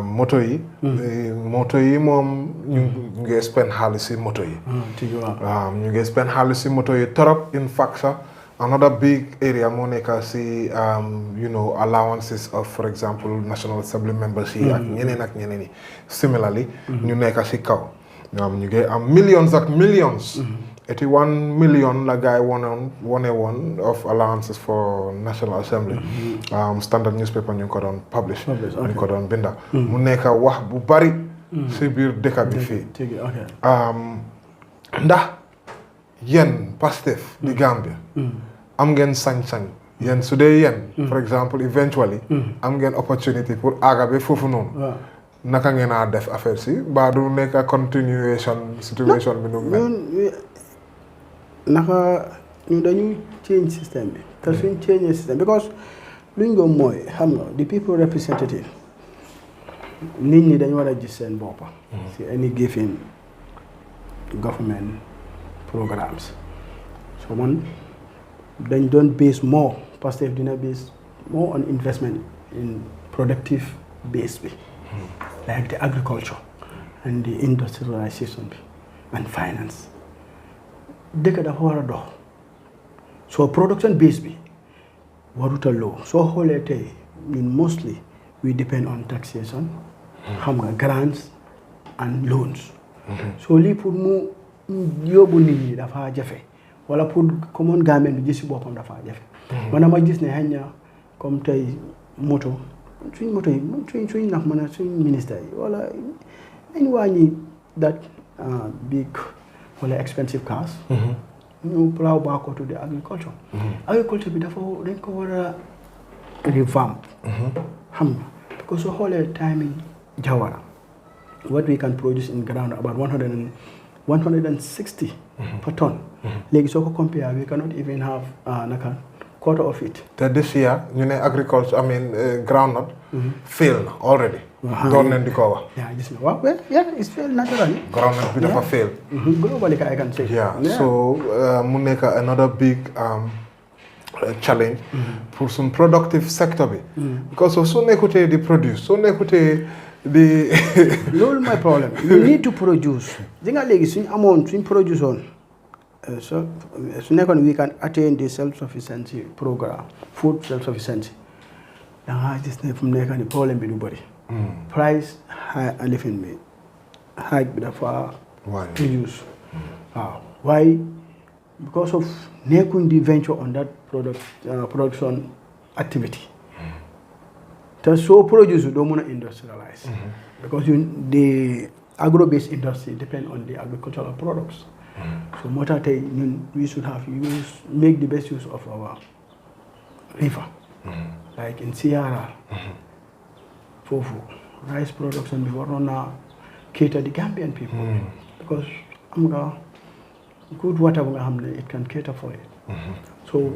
moto yi moom ñu ngi spend xaalis si moto yi. ñu ngi spend xaalis si moto yi torop in fact sax another big area moo nekk si allowances of for example National Assembly members yi ak ñeneen yi similarly ñu nekk si kaw ñu ngi am millions ak millions. 81 million la guy won of allowances for National Assembly. Standard newspaper ñu ko doon publish. ñu ko doon binda. mu nekk wax bu bari. si biir dëkk bi fii. ndax yéen PASTEF di Gambia. am ngeen sañ-sañ. yéen su dee yéen. for example eventually. am ngeen opportunity pour aaga bi foofu noonu. naka ngeen a def affaire si ba du nekk continuation situation bi nu mel. naka ñu dañuy change système bi te suñ change système because luñ ko mooy xam nga the people representative nit ñi dañ war a gis seen boppa si any given government programmes so man dañ doon base more PASTEF dina base more on investment in productive base bi like the agriculture and the industrialization bi and finance dëkk dafa war a dox so production base bi waruta low soo xoolee tey ñun mostly we depend on taxation xam nga grants and loans so lii pour mu yóbbu nit ñi dafa jafe wala pour common Gambian bi gis si boppam dafa jafe man dama gis ne xëy na comme tey moto suñ moto yi suñ nax mën a suñ ministre yi wala nañ wàññi that big wala expensive cars. ñu plow back to the agriculture. Agriculture bi dafa dañ ko war a revamp. xam nga because soo xoolee timing Jawara what we can produce in ground about 160 per ton. léegi soo ko compare we cannot even have naka quarter of it. This year ñu ne agriculture groundnut failed already. door nañ di ko wax. yeah gis nga waaw yeah it's failed naturally. groundnut bi dafa fail. globally I can say. yeah so mu nekk another big challenge pour suñ productive sector bi. because soo nekkutee di produce soo nekkutee di. loolu mooy problème you need to produce. di nga léegi suñ produce woon su nekkoon we can attain the self-sufficiency programme food self-sufficiency da nga gis ne fu mu nekk ni problème bi du bëri. price high lifin bi high bi dafa reduce waaw why because of nekkuñ di venture on that production activity te soo produce doo mën a industrialize because the agro-based industry depend on the agricultural products. So moo tax tey ñun we should have make the best use of our river. Like in Sierra foofu rice production bi waroon na cater the Gambian people. Because am nga good water bu nga xam ne it can cater for it. So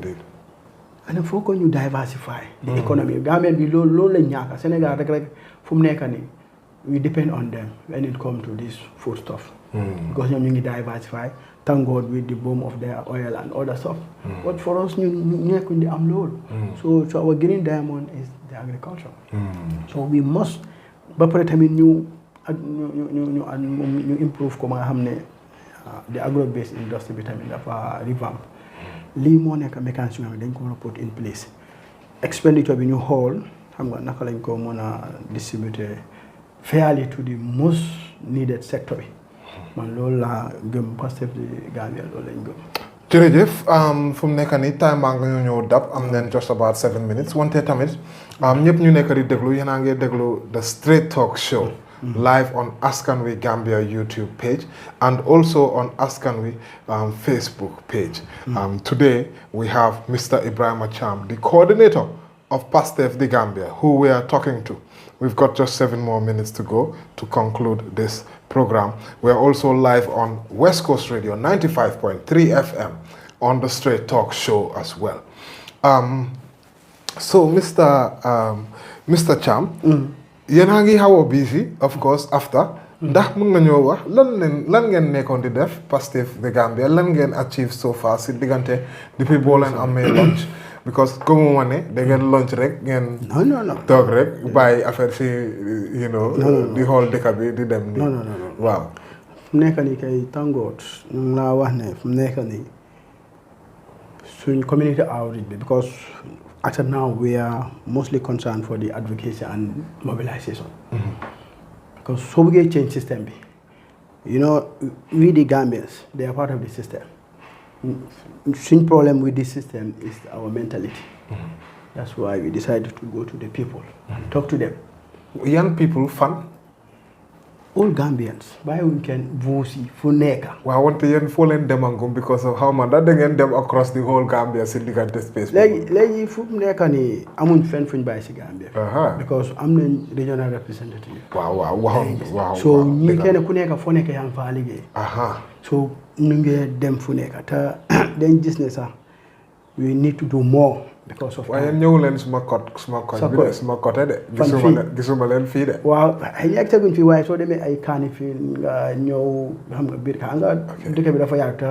and foo ko ñu diversify the economy Gambian bi loolu la ñàkk Sénégal rek fu mu nekk nii we depend on them when it comes to this food stuff. Because ñoom ñu ngi diversify thank God with the boom of their oil and other stuff. But for us ñu nekkuñ di am loolu. So our green diamond is the agriculture. So we must ba pare tamit ñu improve ko ma nga xam ne the agro-based industry bi tamit dafa revamp. lii moo nekk mécanisme bi dañ ko war a put in place expenditure bi ñu xool xam nga naka lañ ko mën a distribuer fairly to the most needed sector bi man loolu laa gëm PASTEF Gambia loolu lañ gëm. jërëjëf fu mu nekk nii time baa nga ñëw dab am nañ just about 7 minutes wante tamit ñëpp ñu nekk di déglu yéen a ngi déglu the Straight Talk Show. Live on Askanwi Gambia YouTube page and also on Askanwi Facebook page. Today we have Mr. Ebrima Cham, the coordinator of PASTEF Gambia, who we are talking to. We've got just 7 more minutes to go to conclude this program. We are also live on West Coast Radio 95.3 FM on the Straight Talk Show as well. So Mr. Cham, yéen a ngi xaw a busy of course after ndax mun nañoo wax lan ngeen nekkoon di def PASTEF Gambia lan ngeen achieve so far si diggante depuis boo leen amee lunch because comme ma ne da ngeen lunch rek ngeen toog rek bàyyi affaire si di xool dëkk bi di dem nii waaw fu mu nekk nii kay tàngoot ñu ngi laa wax ne fu mu nekk nii suñ community outreach bi because as of now, we are mostly concerned for the advocacy and mobilization. Because so we get change system. We the Gambians, they are part of the system. The problem with this system is our mentality. That's why we decided to go to the people and talk to them. Young people, fun? All Gambians, why we can vote for Neka. Well, I want to hear fallen demangum because of how man that they get them across the whole Gambia syndicate space. Like for Neka ni, I'm friend by Gambia because I'm the regional representative. Wow. So you can kuneka for Neka yang falige. So nunge dem for Neka. Then business we need to do more. Because of why ñëw leen suma côté de gisuma leen fii de waaw ay yegg teguñ fi waaye soo demee ay kaani fi nga ñëw xam nga biir ka nga dëkk bi dafa yaatu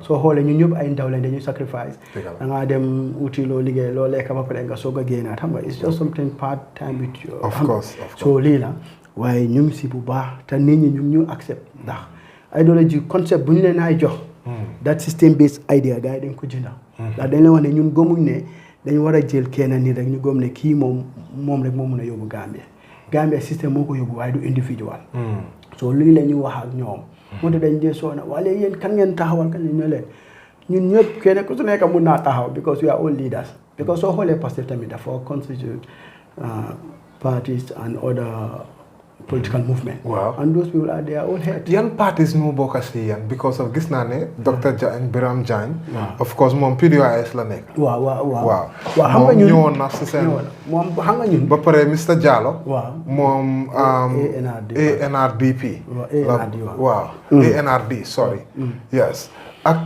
soo xoolee ñun ñëpp ay ndaw lañ dañuy sacrifice da ngaa dem uti loo liggéey loo lekk ba pare nga soog a génnaat xam nga it's just something part time with you of course so lii la waaye ñu ngi si bu baax te nit ñi ñu accept ndax idéologie concept bu ñu leen ay jox that system based idea gars yi dañ ko jënda ndax dañ leen wax ne ñun gëmuñ ne dañu war a jël kenn nii rek ñu gëm ne kii moom rek moo mën a yóbbu Gambia système moo ko yóbbu waaye du individual so lii la ñu wax ak ñoom moo tax dañ dee soona wala yéen kan ngeen taxawal kan ñu leen ñun ñëpp kenn ku su nekk mun naa taxaw because we are all leaders because soo xoolee PASTEF tamit dafa constitute parties and other political movement. Wow. And those people are their own head. Yan parties no bokk si yan because of gis naa ne Dr. Ebrima Cham. Of course moom PDOIS la nekk. waaw xam nga ñun ñëwoon na si seen. moom xam nga ñun. ba pare Mr. Diallo. waaw moom. ANRDP. waaw ANRD sorry. yes ak.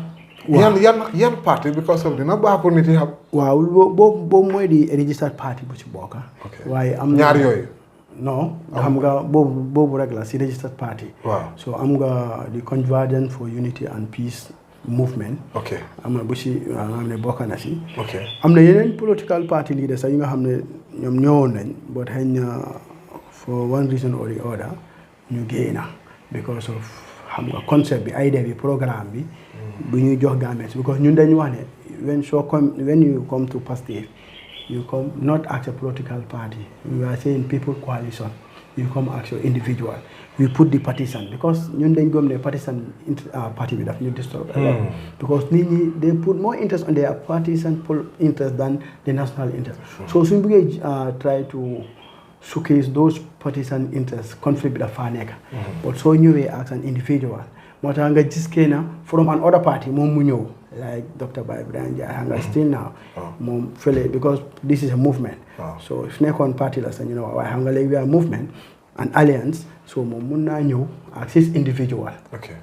yan parti because of dina baax pour nit yi xam. waaw boobu mooy di registered party bu ci bokk. waaye am ñaar yooyu. non xam nga boobu rek la si registered party. waaw so am nga the Convergence for Unity and Peace movement. ok am na bu si nga xam ne bokk na si. ok am na yeneen political party leaders sax yi nga xam ne ñoom ñëwoon nañ but xëy na for one reason or the other ñu génn because of xam nga concept bi idée bi programme bi. bu ñuy jox Gambians because ñun dañu wax ne when you come to PASTEF you come not as a political party. We are saying people coalition. You come as your individual. We put the partisan because ñun dañ gëm ne partisan party bi daf ñu disturb a lot because nit ñi they put more interest on their partisan interest than the national interest. So suñ bëggee try to showcase those partisan interests conflict bi dafa nekk. But soo ñëwee as an individual moo tax nga gis kenn from an other party moom mu ñëw like Dr. Ebrima Cham nga still now moom fële because this is a movement. So if nekkoon party la sax ñu ne waaye xam nga léegi we are movement and alliance so moom mun naa ñëw as his individual.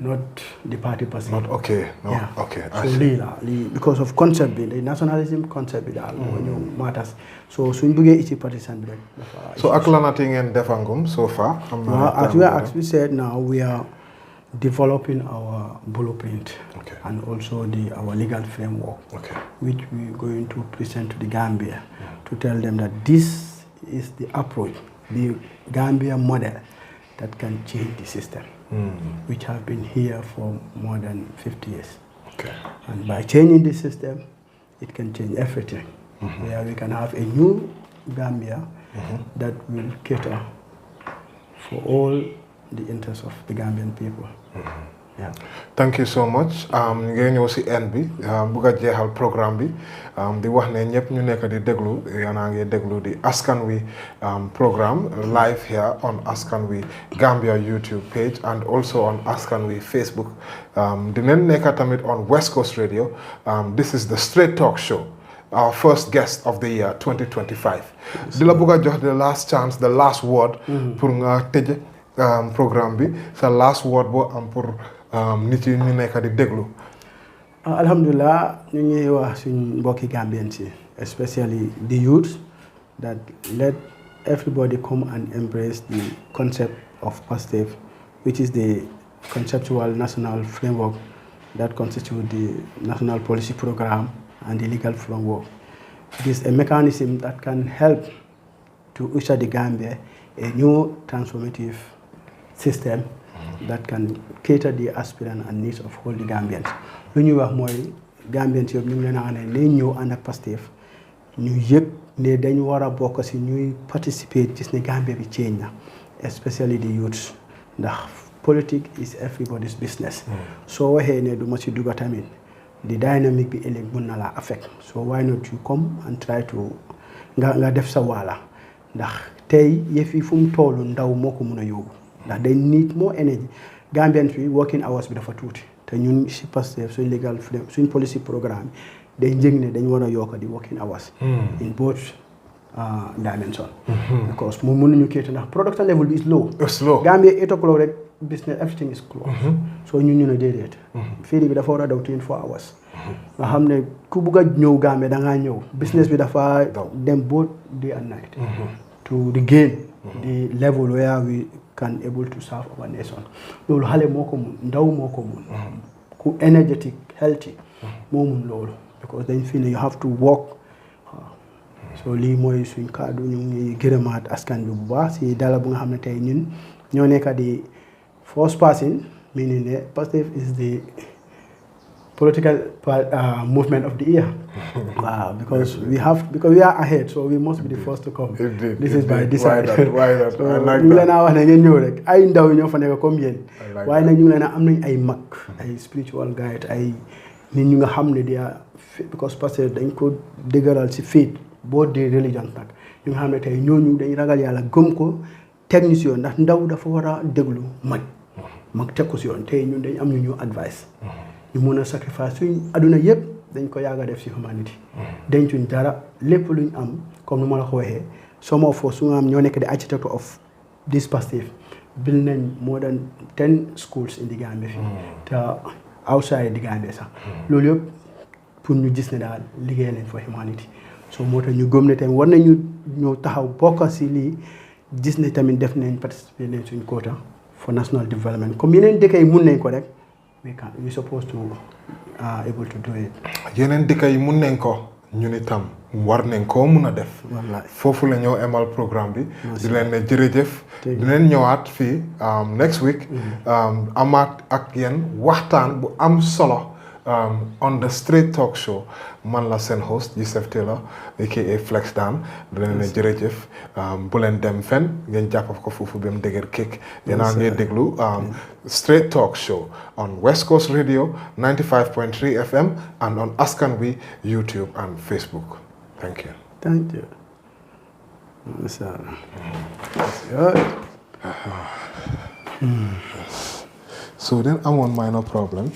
not the party person. not okay no yeah. okay so lii because of concept bi the nationalism concept bi daal moo ñëw matters so suñ bëggee ici partisan bi rek dafa so ak lanati ngeen defangum so far. as we said now we are developing our blueprint and also our legal framework, which we're going to present to the Gambia to tell them that this is the approach, the Gambia model that can change the system, which have been here for more than 50 years. And by changing the system, it can change everything, where we can have a new Gambia that will cater for all the interests of the Gambian people. Yeah. Thank you so much. Ngeen ñëw si end bi bëgg a jeexal programme bi di wax ne ñëpp ñu nekk di déglu yana ngi déglu di Askan Wi programme live here on Askan Wi Gambia YouTube page and also on Askan Wi Facebook. Dinañ nekk tamit on West Coast Radio. This is the Straight Talk Show. Our first guest of the year 2025. Di la bëgg a jox the last chance, the last word pour nga tëj programme bi sa last word boo am pour nit yi ñu nekk di déglu. Alhamdulillah ñu ngi wax suñ mbokki Gambien si especially the youth that let everybody come and embrace the concept of PASTEF, which is the conceptual national framework that constitutes the national policy program and the legal framework. It is a mechanism that can help to usher the Gambia a new transformative system that can cater the aspirants and needs of all the Gambians. Lu ñuy wax mooy Gambians yëpp ñu ngi leen a ne nañ ñëw ànd ak PASTEF ñu yëg ne dañu war a bokk si ñuy participer gis ne Gambia bi change na especially the youths ndax politics is everybody's business. soo waxee ne du ma si dugg tamit the dynamic bi ëllëg mën na laa affect so why not you come and try to nga def sa waala ndax tey yëf yi fu mu toll ndaw moo ko mun a yóbbu ndax they need more energy. Gambians bi working hours bi dafa tuuti te ñun si PASTEF suñ legal suñ policy programme day njëg ne dañ war a yokk di working hours in both dimension because moom mënuñu kéete ndax production level bi is low. Gambia 8 o'clock rek business everything is closed so ñun ñu ne déedéet fii bi dafa war a daw 24 hours nga xam ne ku bugg a ñëw Gambia da ngaa ñëw business bi dafa dem both day and night to regain the level where we can able to serve our nation. Loolu xale moo ko mun ndaw moo ko mun ku energetic healthy moo mun loolu because dañ fi ne you have to work so lii mooy suñ kaddu ñu ngi gërëmaat askan bi bu baax si dala bu nga xam ne tey ñun ñoo nekk di first person meaning ne PASTEF is the political movement of the year. Wow, because we are ahead, so we must be the first to come. Indeed, this is by design. Why that? So I like ñu leen that. a wax ne ngeen ñëw rek ay ndaw ñoo fa nekk comme yéen. waaye nag ñu leen a am nañ ay mag ay spiritual guide ay nit ñu nga xam ne dia because parce que dañ ko dëgëral si faith boo di religion nag ñu nga xam ne tey ñooñu dañ ragal yàlla gëm ko teg ñu si yoon ndax ndaw dafa war a déglu mag teg ko si yoon tey ñun dañ am ñu advice ñu mun a sacrifice suñ aduna yëpp dañ ko yàgg a def si humanity dencuñ dara lépp luñ am comme nu ma la ko waxee some of us su nga am ñoo nekk the architect of this PASTEF build nañ more than 10 schools in the Gambia fii te outside the Gambia sax loolu yëpp pour ñu gis ne daal liggéey nañ for humanity so moo tax ñu gëm ne tamit war nañu ñëw taxaw bokk si lii gis ne tamit def nañ participer nañ suñ quota for national development comme yeneen dëkk yi mun nañ ko rek we supposed to able to do it. yeneen dëkk yi mun nañ ko ñun itam war nañ koo mun a def. foofu la ñëw emal programme bi. di leen ne jërëjëf. di leen ñëwaat fii next week. amaat ak yéen waxtaan bu am solo. On the Straight Talk Show man la seen host Joseph Taylor aka Flex Dan di leen ne jërëjëf bu leen dem fen ngeen jàpp ko foofu ba mu dëgër kéek yéena ngeen déglu Straight Talk Show on West Coast Radio 95.3 FM and on Askan Wi YouTube and Facebook. Thank you. Thank you. So then I'm on minor problem.